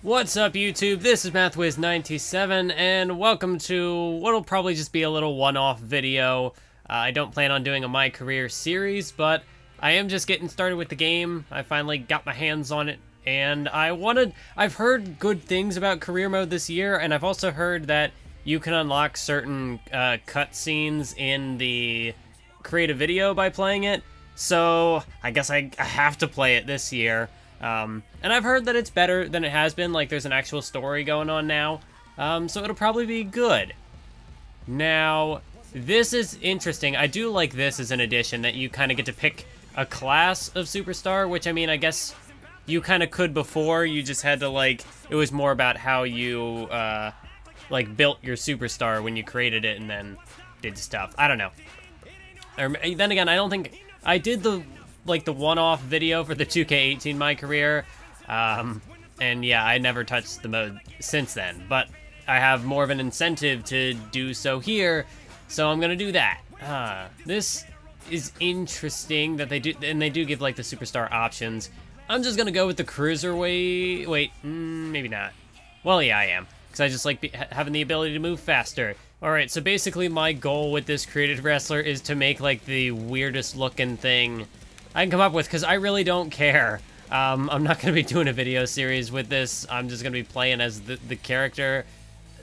What's up, YouTube? This is MathWiz97, and welcome to what'll probably just be a little one-off video. I don't plan on doing a My Career series, but I am just getting started with the game. I finally got my hands on it, and I've heard good things about career mode this year, and I've also heard that you can unlock certain cutscenes in the create a video by playing it, so I guess I have to play it this year. And I've heard that it's better than it has been, like there's an actual story going on now, so it'll probably be good. Now, this is interesting. I do like this as an addition, that you kind of get to pick a class of superstar, which, I mean, I guess you kind of could before. You just had to, like, it was more about how you, like, built your superstar when you created it and then did stuff. I don't know. Then again, I don't think, I did the one-off video for the 2K18 My Career, and yeah, I never touched the mode since then, but I have more of an incentive to do so here, so I'm gonna do that. This is interesting that they do, and they do give like the superstar options. I'm just gonna go with the cruiserweight. Wait, maybe not. Well, yeah, I am, because I just like having the ability to move faster. Alright, so basically my goal with this created wrestler is to make like the weirdest looking thing I can come up with, because I really don't care. I'm not going to be doing a video series with this. I'm just going to be playing as the character.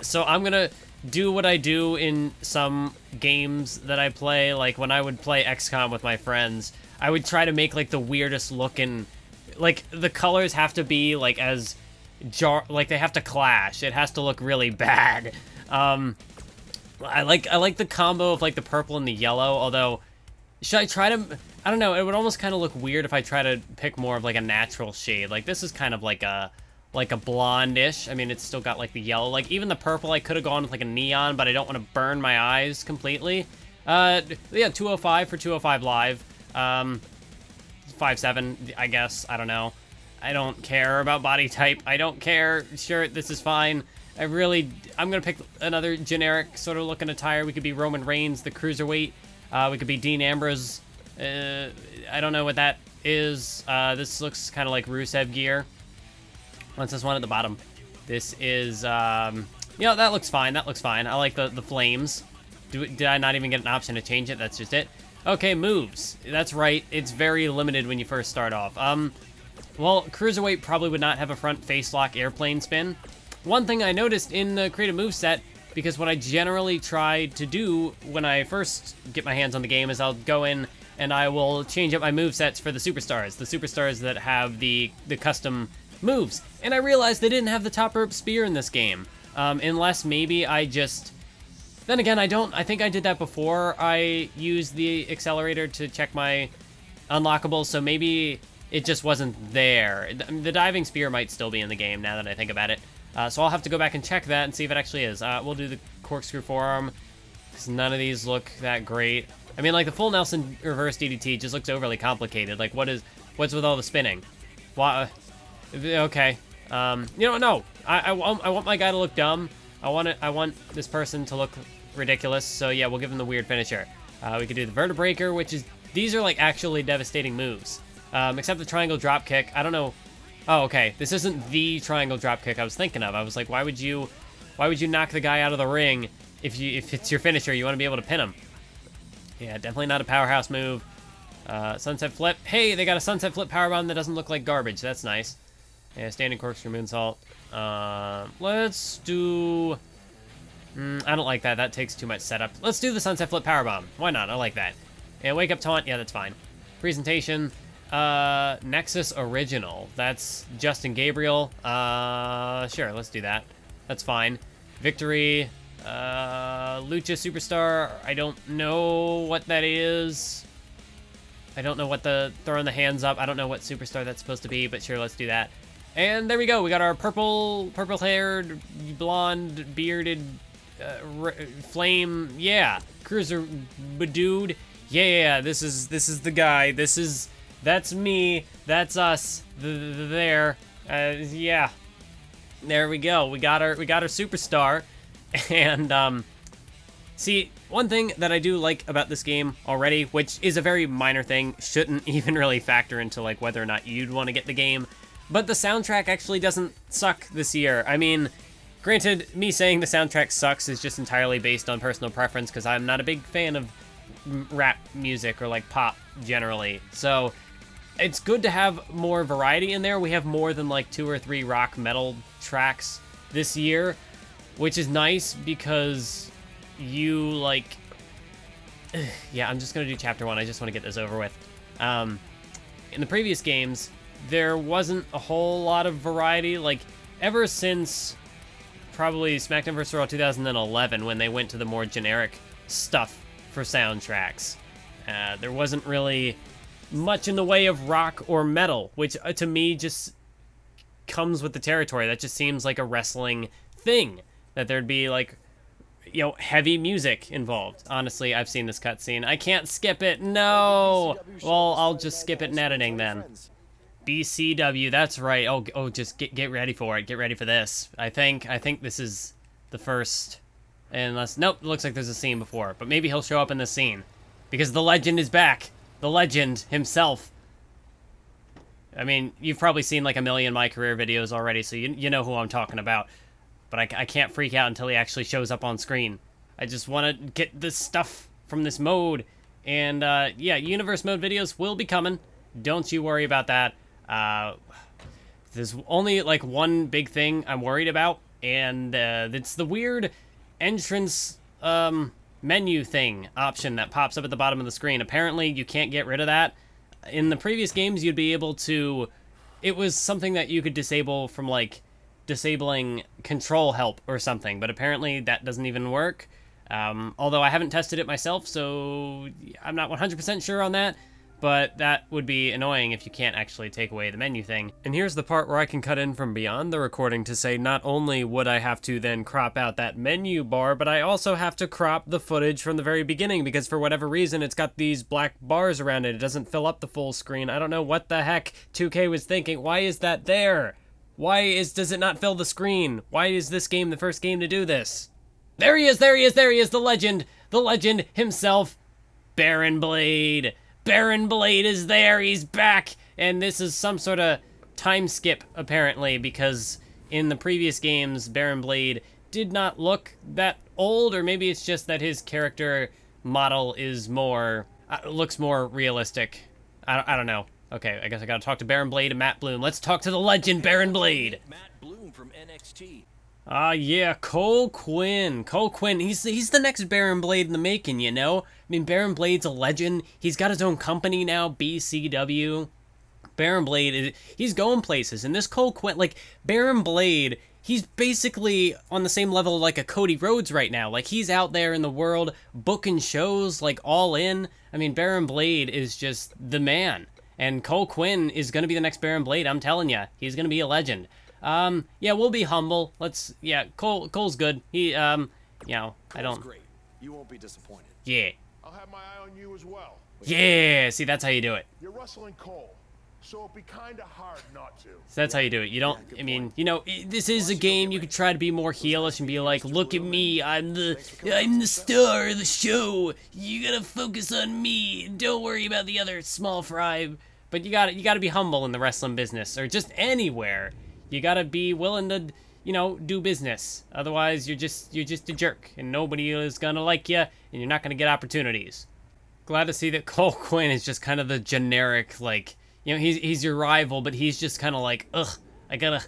So I'm going to do what I do in some games that I play. Like when I would play XCOM with my friends, I would try to make like the weirdest looking, like the colors have to be like like they have to clash. It has to look really bad. I like the combo of like the purple and the yellow, although should I try to, I don't know, it would almost kind of look weird if I try to pick more of like a natural shade. Like this is kind of like a blondish. I mean, it's still got like the yellow. Like even the purple, I could have gone with like a neon, but I don't want to burn my eyes completely. Yeah, 205 for 205 live. 5'7", I guess. I don't know. I don't care about body type. I don't care. Sure, this is fine. I'm gonna pick another generic sort of looking attire. We could be Roman Reigns, the cruiserweight. We could be Dean Ambrose. I don't know what that is. This looks kind of like Rusev gear. What's this one at the bottom? This is, yeah, that looks fine. That looks fine. I like the flames. Did I not even get an option to change it? That's just it. Okay, moves. That's right. It's very limited when you first start off. Well, Cruiserweight probably would not have a front face lock airplane spin. One thing I noticed in the creative moveset, because what I generally try to do when I first get my hands on the game is I'll go in and I will change up my movesets for the superstars that have the custom moves. And I realized they didn't have the top rope spear in this game, unless maybe I just, then again, I think I did that before I used the accelerator to check my unlockables, so maybe it just wasn't there. The diving spear might still be in the game now that I think about it. So I'll have to go back and check that and see if it actually is. We'll do the corkscrew forearm, because none of these look that great. I mean, like, the full Nelson reverse DDT just looks overly complicated. Like, what's with all the spinning? Why? Okay. You know, no. I want my guy to look dumb. I want this person to look ridiculous. So, yeah, we'll give him the weird finisher. We could do the vertebreaker, which is... These are, like, actually devastating moves. Except the triangle drop kick. I don't know... Oh, okay. This isn't the triangle dropkick I was thinking of. I was like, why would you knock the guy out of the ring if it's your finisher? You want to be able to pin him. Yeah, definitely not a powerhouse move. Sunset flip. Hey, they got a sunset flip powerbomb that doesn't look like garbage. That's nice. Yeah, standing corkscrew moonsault. Let's do... I don't like that. That takes too much setup. Let's do the sunset flip powerbomb. Why not? I like that. Yeah, wake up taunt. Yeah, that's fine. Presentation. Nexus Original. That's Justin Gabriel. Sure, let's do that. That's fine. Victory. Lucha Superstar. I don't know what that is. I don't know what the throwing the hands up. I don't know what superstar that's supposed to be, but sure, let's do that. And there we go. We got our purple-haired, blonde, bearded, flame. Yeah, cruiser dude. Yeah, this is the guy. That's me. That's us. There. Yeah. There we go. We got our superstar. And see, one thing that I do like about this game already, which is a very minor thing, shouldn't even really factor into like whether or not you'd want to get the game. but the soundtrack actually doesn't suck this year. I mean, granted, me saying the soundtrack sucks is just entirely based on personal preference, because I'm not a big fan of rap music or like pop generally. So it's good to have more variety in there. We have more than like 2 or 3 rock metal tracks this year, which is nice because you like, yeah, I'm just gonna do chapter 1. I just want to get this over with. In the previous games, there wasn't a whole lot of variety. Like, ever since probably SmackDown vs. Raw 2011, when they went to the more generic stuff for soundtracks, there wasn't really much in the way of rock or metal, which to me just comes with the territory. That just seems like a wrestling thing, that there'd be like, you know, heavy music involved. Honestly, I've seen this cutscene. I can't skip it. No. Well, I'll just skip it in editing then. BCW, that's right. Oh, just get ready for it. Get ready for this. I think this is the first, unless, nope, looks like there's a scene before, but maybe he'll show up in this scene because the legend is back. The legend himself. I mean, you've probably seen like a million My Career videos already, so you know who I'm talking about. But I can't freak out until he actually shows up on screen. I just want to get this stuff from this mode. And, yeah, Universe Mode videos will be coming. Don't you worry about that. There's only, like, one big thing I'm worried about. And, it's the weird entrance, menu thing option that pops up at the bottom of the screen. Apparently, you can't get rid of that. In the previous games, you'd be able to... It was something that you could disable from, like, disabling control help or something, but apparently that doesn't even work. Although I haven't tested it myself, so I'm not 100% sure on that, but that would be annoying if you can't actually take away the menu thing. And here's the part where I can cut in from beyond the recording to say not only would I have to then crop out that menu bar, but I also have to crop the footage from the very beginning, because for whatever reason it's got these black bars around it. It doesn't fill up the full screen. I don't know what the heck 2K was thinking. Why is that there? Why does it not fill the screen? Why is this game the first game to do this? There he is, there he is, there he is, the legend himself, Baron Blade. Baron Blade is there, he's back, and this is some sort of time skip, apparently, because in the previous games, Baron Blade did not look that old, or maybe it's just that his character model is more, looks more realistic. I don't know. Okay, I guess I gotta talk to Baron Blade and Matt Bloom. Let's talk to the legend, Baron Blade. Matt Bloom from NXT. Yeah, Cole Quinn. Cole Quinn, he's the next Baron Blade in the making, you know? I mean, Baron Blade's a legend. He's got his own company now, BCW. Baron Blade, he's going places. And this Cole Quinn, like, Baron Blade, he's basically on the same level like a Cody Rhodes right now. Like, he's out there in the world booking shows, like, all in. I mean, Baron Blade is just the man. And Cole Quinn is going to be the next Baron Blade, I'm telling you. He's going to be a legend. Yeah, we'll be humble. Yeah, Cole's good. He, you know, I don't... Great. You won't be disappointed. Yeah. I'll have my eye on you as well. Yeah, see, that's how you do it. You're wrestling Cole, so it'll be kind of hard not to. So that's how you do it. You don't, I mean, you know, this is a game you could try to be more heelish and be like, look at me, I'm the star of the show. You gotta focus on me. Don't worry about the other small fry. But you gotta be humble in the wrestling business, or just anywhere. You gotta be willing to, you know, do business. Otherwise, you're just a jerk, and nobody is gonna like you, and you're not gonna get opportunities. Glad to see that Cole Quinn is just kind of the generic, like, you know, he's your rival, but he's just kind of like, ugh, I gotta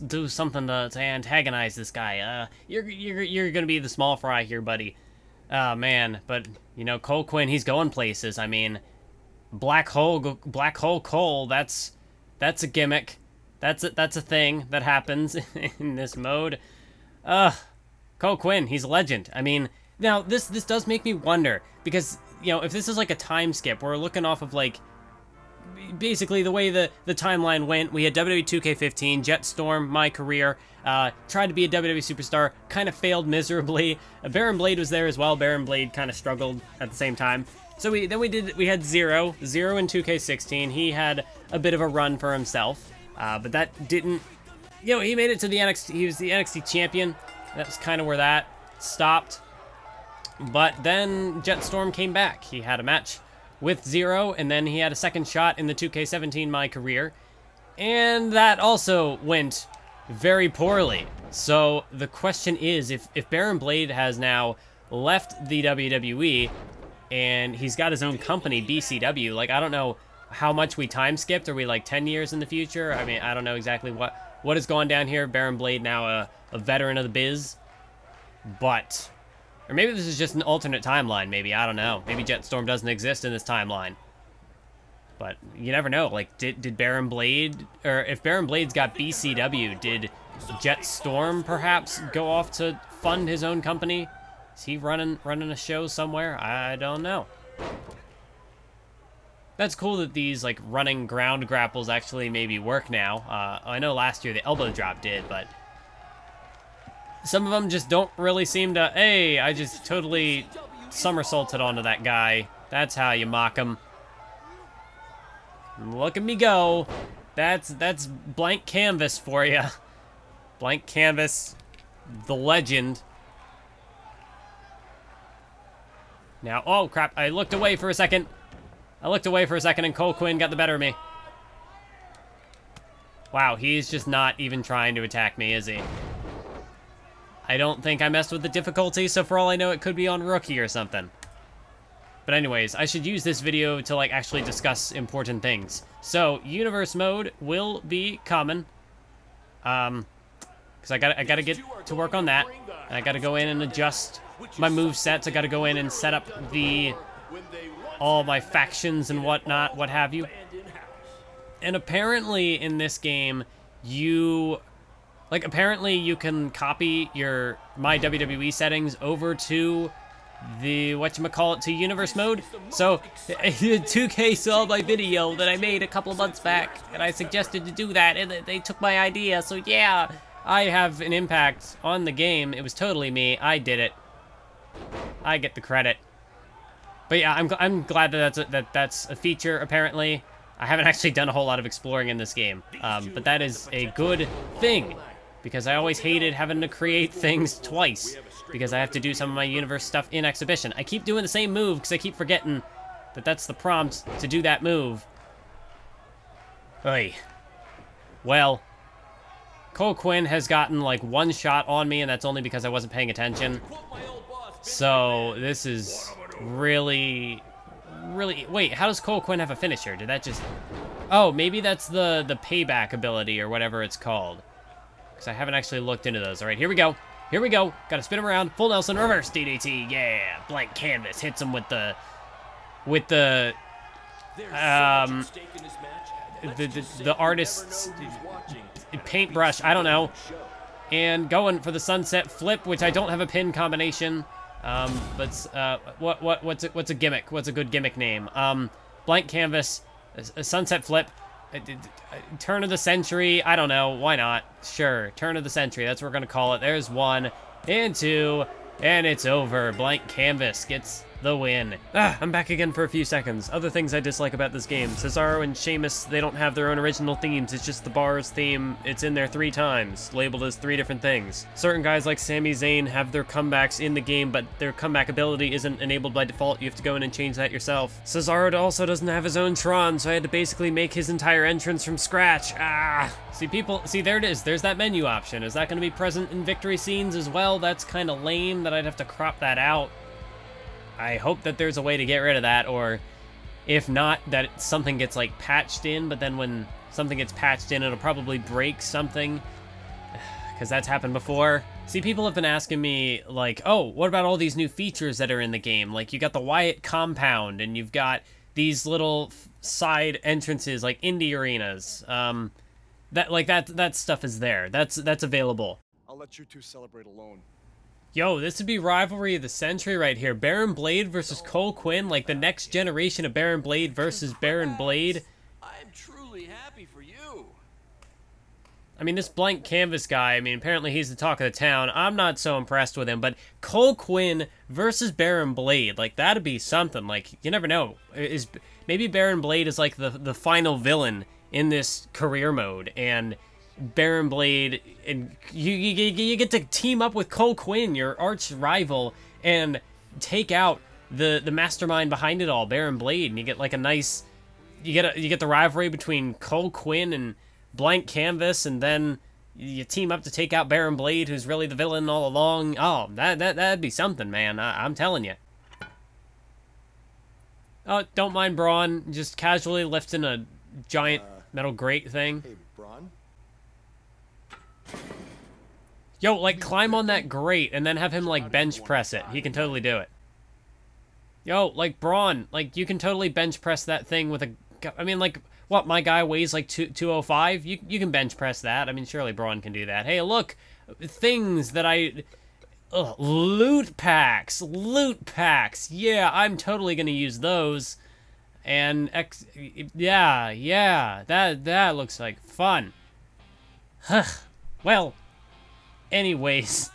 do something to antagonize this guy. You're gonna be the small fry here, buddy. Man, but you know, Cole Quinn, he's going places. I mean, Black Hole Cole, that's a gimmick. That's a thing that happens in this mode. Cole Quinn, he's a legend. I mean, now this does make me wonder, because, you know, if this is like a time skip, we're looking off of like basically the way the timeline went. We had WWE 2K15, Jetstorm, My Career, tried to be a WWE superstar, kind of failed miserably. Baron Blade was there as well. Baron Blade kind of struggled at the same time. So we had Zero in 2K16. He had a bit of a run for himself, but that didn't, you know, he made it to the NXT. He was the NXT champion. That was kind of where that stopped. But then Jetstorm came back. He had a match with Zero, and then he had a second shot in the 2K17 My Career. And that also went very poorly. So the question is, if Baron Blade has now left the WWE and he's got his own company, BCW, like, I don't know how much we time skipped. Are we like 10 years in the future? I mean, I don't know exactly what has gone down here. Baron Blade now a veteran of the biz. But, or maybe this is just an alternate timeline, maybe, I don't know. Maybe Jetstorm doesn't exist in this timeline. But you never know. Like, did Baron Blade, or if Baron Blade's got BCW, did Jetstorm perhaps go off to fund his own company? Is he running a show somewhere? I don't know. That's cool that these like running ground grapples actually maybe work now. I know last year the elbow drop did, but some of them just don't really seem to. Hey, I just totally somersaulted onto that guy. That's how you mock him. Look at me go. That's blank canvas for you. Blank canvas, the legend. Now, oh crap, I looked away for a second. And Cole Quinn got the better of me. Wow, he's just not even trying to attack me, is he? I don't think I messed with the difficulty, so for all I know, it could be on Rookie or something. But anyways, I should use this video to like actually discuss important things. So, universe mode will be coming. Because I gotta get to work on that. And I gotta go in and adjust my move sets. I gotta go in and set up all my factions and whatnot, what have you. And apparently in this game, apparently you can copy your My WWE settings over to the, to universe mode. So, 2K saw my video that I made a couple of months back, and I suggested to do that, and they took my idea, so yeah, I have an impact on the game. It was totally me. I did it. I get the credit. But yeah, I'm glad that that's a feature, apparently. I haven't actually done a whole lot of exploring in this game, but that is a good thing, because I always hated having to create things twice, because I have to do some of my universe stuff in Exhibition. I keep doing the same move, because I keep forgetting that that's the prompt to do that move. Oy. Well, Cole Quinn has gotten like one shot on me, and that's only because I wasn't paying attention. So, this is really... Wait, how does Cole Quinn have a finisher? Did that just... Oh, maybe that's the payback ability or whatever it's called. Because I haven't actually looked into those. All right, here we go. Here we go. Gotta spin him around. Full Nelson, reverse DDT. Yeah, blank canvas. Hits him with the artist's paintbrush. I don't know. And going for the sunset flip, which I don't have a pin combination. But what's a gimmick? What's a good gimmick name? Blank canvas, a sunset flip, turn of the century. I don't know. Why not? Sure, turn of the century. That's what we're gonna call it. There's 1 and 2, and it's over. Blank canvas gets the win. I'm back again for a few seconds. Other things I dislike about this game. Cesaro and Sheamus, they don't have their own original themes. It's just the bar's theme. It's in there 3 times, labeled as 3 different things. Certain guys like Sami Zayn have their comebacks in the game, but their comeback ability isn't enabled by default. You have to go in and change that yourself. Cesaro also doesn't have his own Tron, so I had to basically make his entire entrance from scratch. See, there it is. There's that menu option. Is that going to be present in victory scenes as well? That's kind of lame that I'd have to crop that out. I hope that there's a way to get rid of that, or if not, that something gets like patched in, but then when something gets patched in, it'll probably break something, because that's happened before. See, people have been asking me, like, oh, what about all these new features that are in the game? Like, you got the Wyatt compound, and you've got these little side entrances, like indie arenas. That stuff is there. That's available. I'll let you two celebrate alone. Yo, this would be rivalry of the century right here. Baron Blade versus Cole Quinn, like the next generation of Baron Blade versus Baron Blade. I'm truly happy for you. I mean, this blank canvas guy, I mean, apparently he's the talk of the town. I'm not so impressed with him, but Cole Quinn versus Baron Blade, like, that'd be something. Like, you never know. Maybe Baron Blade is like the final villain in this career mode, and Baron Blade, and you get to team up with Cole Quinn, your arch rival, and take out the mastermind behind it all, Baron Blade, and you get like a nice, you get the rivalry between Cole Quinn and blank canvas, and then you team up to take out Baron Blade, who's really the villain all along. Oh, that'd be something, man. I'm telling you. Oh, don't mind Braun just casually lifting a giant metal grate thing. Hey, Braun? Yo, like, climb on that grate and then have him, like, bench press it. He can totally do it. Yo, like, Braun, like, you can totally bench press that thing with a... I mean, like, what, my guy weighs, like, 205? You can bench press that. I mean, surely Braun can do that. Hey, look, things that I... Ugh, loot packs. Loot packs. Yeah, I'm totally gonna use those. And, yeah, that looks like fun. Huh. Well... Anyways,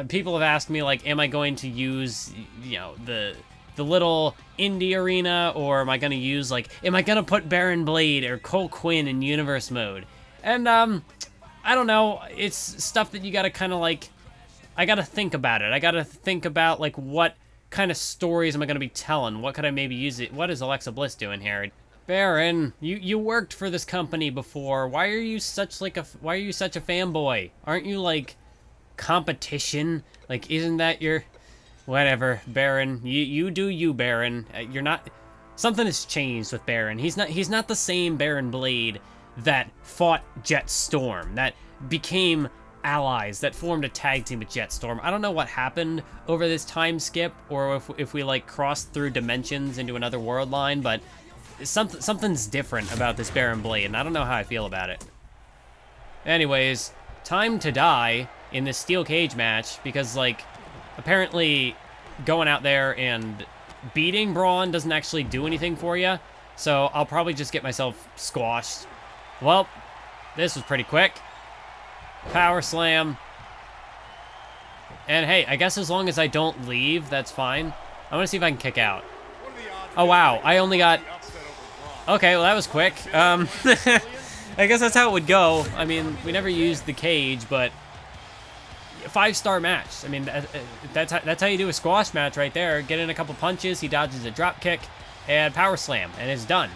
people have asked me, like, am I going to use, you know, the little indie arena, or am I going to use, like, am I going to put Baron Blade or Cole Quinn in universe mode? And, I don't know, it's stuff that you got to kind of, like, I got to think about it. I got to think about, like, what kind of stories am I going to be telling? What could I maybe use it? What is Alexa Bliss doing here? Baron, you worked for this company before. Why are you such, like, why are you such a fanboy? Aren't you, like... competition? Like, isn't that your... Whatever, Baron. You do you, Baron. You're not... Something has changed with Baron. He's not the same Baron Blade that fought Jetstorm, that became allies, that formed a tag team with Jetstorm. I don't know what happened over this time skip, or if we, like, crossed through dimensions into another world line, but something's different about this Baron Blade, and I don't know how I feel about it. Anyways, time to die in this steel cage match, because, like, apparently going out there and beating Braun doesn't actually do anything for you, so I'll probably just get myself squashed. Well, this was pretty quick. Power slam. And hey, I guess as long as I don't leave, that's fine. I want to see if I can kick out. Oh wow, I only got... Okay, well that was quick. I guess that's how it would go. I mean, we never used the cage, but... 5-star match. I mean, that's how you do a squash match right there. Get in a couple punches, he dodges a drop kick, and power slam, and it's done.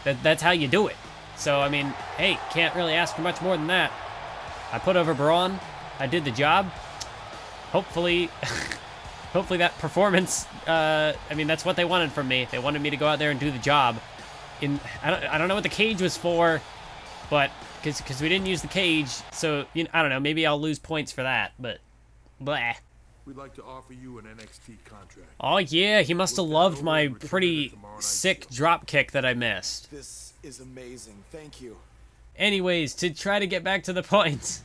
That's how you do it. So, I mean, hey, can't really ask for much more than that. I put over Braun. I did the job. Hopefully, hopefully that performance, I mean, that's what they wanted from me. They wanted me to go out there and do the job. I don't know what the cage was for, but... Because we didn't use the cage, so, you know, I don't know, maybe I'll lose points for that, but, blah. We'd like to offer you an NXT contract. Oh yeah, he must have loved my pretty sick drop kick that I missed. This is amazing. Thank you. Anyways, to try to get back to the point,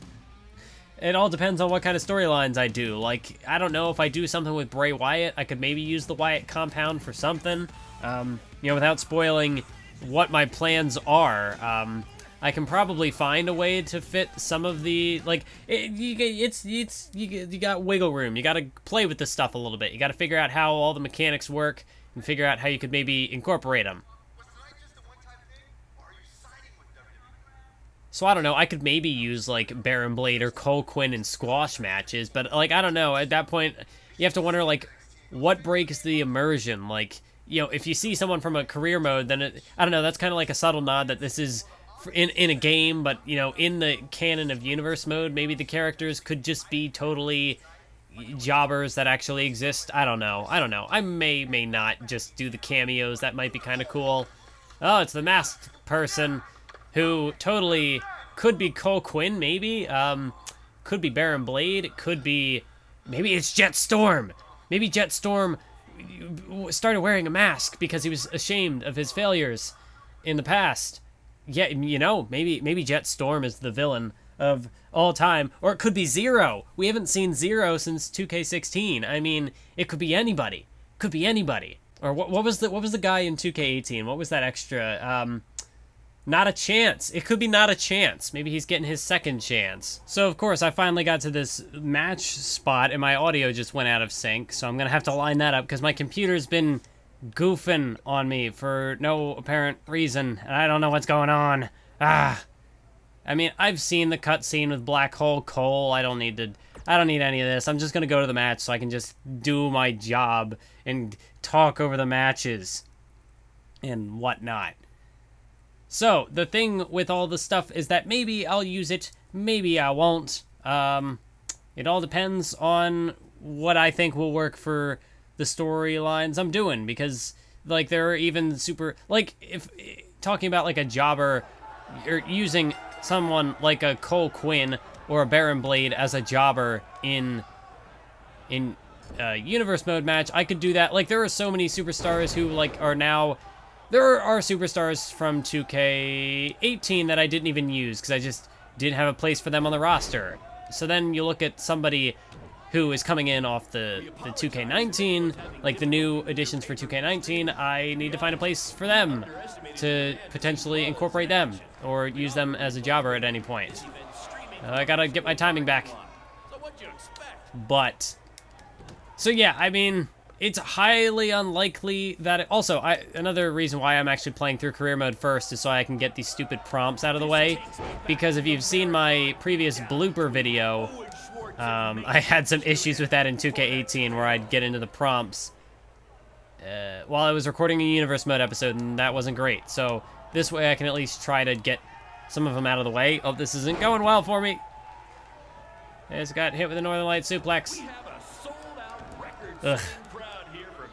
it all depends on what kind of storylines I do. Like, I don't know, if I do something with Bray Wyatt, I could maybe use the Wyatt compound for something, you know, without spoiling what my plans are. I can probably find a way to fit some of the, like, you got wiggle room. You got to play with this stuff a little bit. You got to figure out how all the mechanics work and figure out how you could maybe incorporate them. So I don't know, I could maybe use, like, Baron Blade or Cole Quinn in squash matches, but, like, I don't know, at that point, you have to wonder, like, what breaks the immersion? Like, you know, if you see someone from a career mode, then I don't know, that's kind of like a subtle nod that this is in a game, but, you know, in the canon of universe mode, maybe the characters could just be totally jobbers that actually exist. I don't know. I may not just do the cameos. That might be kind of cool. Oh, it's the masked person who totally could be Cole Quinn, maybe. Could be Baron Blade. Could be... Maybe it's Jetstorm. Maybe Jetstorm started wearing a mask because he was ashamed of his failures in the past. Yeah, you know, maybe Jetstorm is the villain of all time. Or it could be Zero. We haven't seen Zero since 2K16. I mean, it could be anybody. Could be anybody. Or what was the guy in 2K18? What was that extra? Not a chance. It could be not a chance. Maybe he's getting his second chance. So, of course, I finally got to this match spot, and my audio just went out of sync, so I'm going to have to line that up, because my computer's been goofing on me for no apparent reason, and I don't know what's going on. I mean, I've seen the cutscene with Black Hole Cole. I don't need any of this. I'm just going to go to the match so I can just do my job and talk over the matches and whatnot. So, the thing with all the stuff is that maybe I'll use it, maybe I won't. It all depends on what I think will work for the storylines I'm doing, because, like, there are even super... Like, if talking about, like, a jobber, you're using someone like a Cole Quinn or a Baron Blade as a jobber in universe mode match, I could do that. Like, there are so many superstars who, like, are now... There are superstars from 2K18 that I didn't even use because I just didn't have a place for them on the roster. So then you look at somebody who is coming in off the 2K19, like the new additions for 2K19, I need to find a place for them to potentially incorporate them or use them as a jobber at any point. I gotta get my timing back. But, so yeah, I mean, it's highly unlikely that... Also, another reason why I'm actually playing through career mode first is so I can get these stupid prompts out of the way. Because if you've seen my previous blooper video, I had some issues with that in 2K18 where I'd get into the prompts while I was recording a universe mode episode, and that wasn't great. So this way I can at least try to get some of them out of the way. Oh, this isn't going well for me. I just got hit with a Northern Light suplex. Ugh.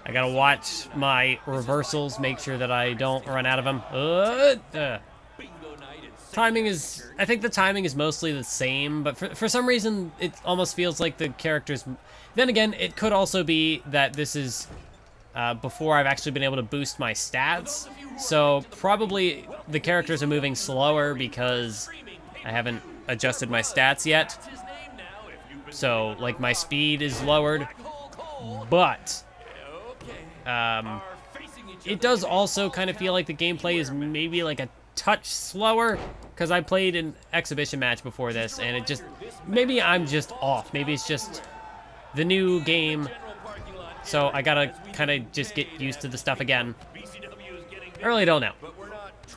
I gotta watch my reversals, make sure that I don't run out of them. Timing is... I think the timing is mostly the same, but for some reason, it almost feels like the characters... Then again, it could also be that this is before I've actually been able to boost my stats. So probably the characters are moving slower because I haven't adjusted my stats yet. So, like, my speed is lowered. But... it does also kind of feel like the gameplay is maybe like a touch slower, because I played an exhibition match before this, and it just... Maybe I'm just off. Maybe it's just the new game, so I gotta kind of just get used to the stuff again. I really don't know.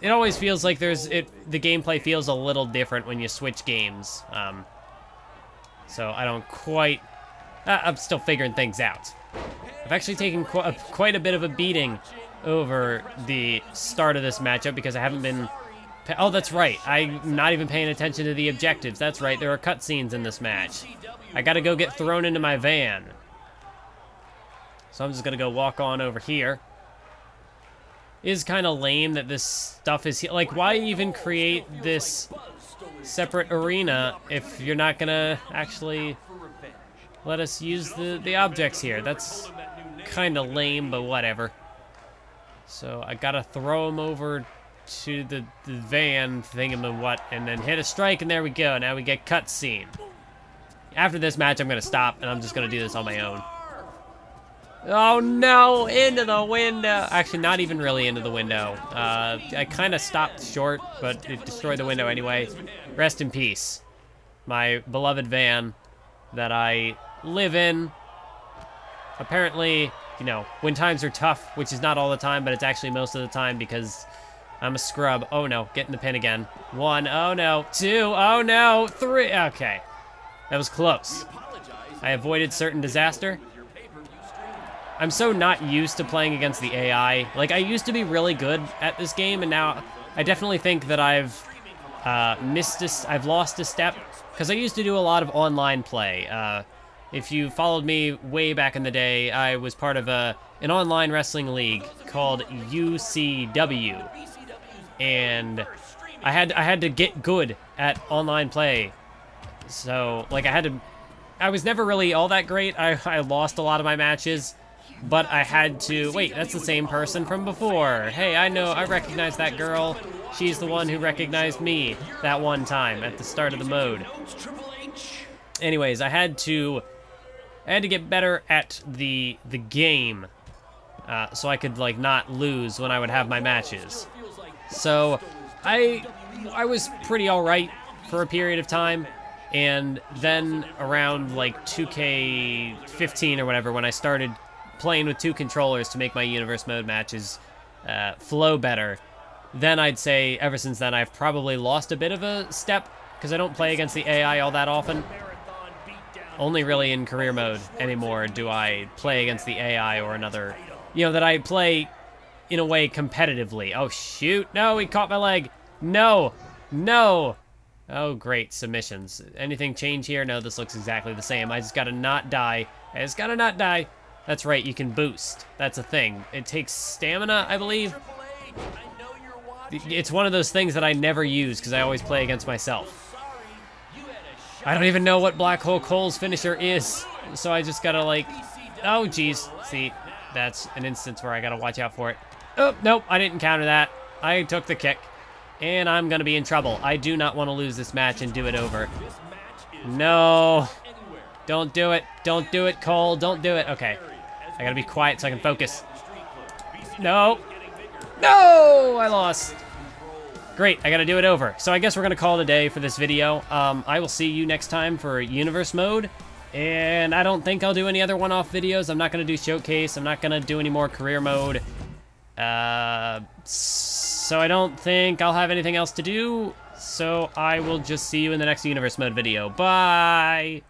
It always feels like the gameplay feels a little different when you switch games. So I don't quite... I'm still figuring things out. I've actually taken quite a bit of a beating over the start of this matchup because I haven't been... Oh, that's right. I'm not even paying attention to the objectives. That's right. There are cutscenes in this match. I gotta go get thrown into my van. So I'm just gonna go walk on over here. It is kind of lame that this stuff is here. Like, why even create this separate arena if you're not gonna actually let us use the objects here? That's kind of lame, but whatever. So I gotta throw him over to the van thingamawhat, and then hit a strike, and there we go. Now we get cutscene. After this match, I'm gonna stop, and I'm just gonna do this on my own. Oh no, into the window. Actually, not even really into the window. I kind of stopped short, but it destroyed the window anyway. Rest in peace. My beloved van that I live in. Apparently, you know, when times are tough, which is not all the time, but it's actually most of the time because I'm a scrub. Oh no, get in the pin again. 1, oh no. 2, oh no. 3, okay. That was close. I avoided certain disaster. I'm so not used to playing against the AI. Like, I used to be really good at this game, and now I definitely think that I've I've lost a step, because I used to do a lot of online play. If you followed me way back in the day, I was part of an online wrestling league called UCW, and I had to get good at online play. So, like, I was never really all that great. I lost a lot of my matches. But I had to... Wait, that's the same person from before. Hey, I recognize that girl. She's the one who recognized me that one time at the start of the mode. Anyways, I had to get better at the game, so I could, like, not lose when I would have my matches. So I was pretty alright for a period of time, and then around, like, 2K15 or whatever, when I started playing with 2 controllers to make my universe mode matches flow better, then I'd say ever since then I've probably lost a bit of a step, because I don't play against the AI all that often. Only really in career mode anymore do I play against the AI or another, you know, that I play in a way, competitively. Oh, shoot. No, he caught my leg. No. No. Oh, great. Submissions. Anything change here? No, this looks exactly the same. I just gotta not die. I just gotta not die. That's right, you can boost. That's a thing. It takes stamina, I believe. It's one of those things that I never use because I always play against myself. I don't even know what Black Hole Cole's finisher is, so I just gotta, like... Oh, jeez. See, that's an instance where I gotta watch out for it. Oh, nope, I didn't counter that. I took the kick. And I'm gonna be in trouble. I do not want to lose this match and do it over. No. Don't do it. Don't do it, Cole. Don't do it. Okay. I gotta be quiet so I can focus. No. No! I lost. Great, I gotta do it over. So I guess we're gonna call it a day for this video. I will see you next time for Universe Mode. And I don't think I'll do any other one-off videos. I'm not gonna do Showcase. I'm not gonna do any more Career Mode. So I don't think I'll have anything else to do, so I will just see you in the next Universe Mode video. Bye!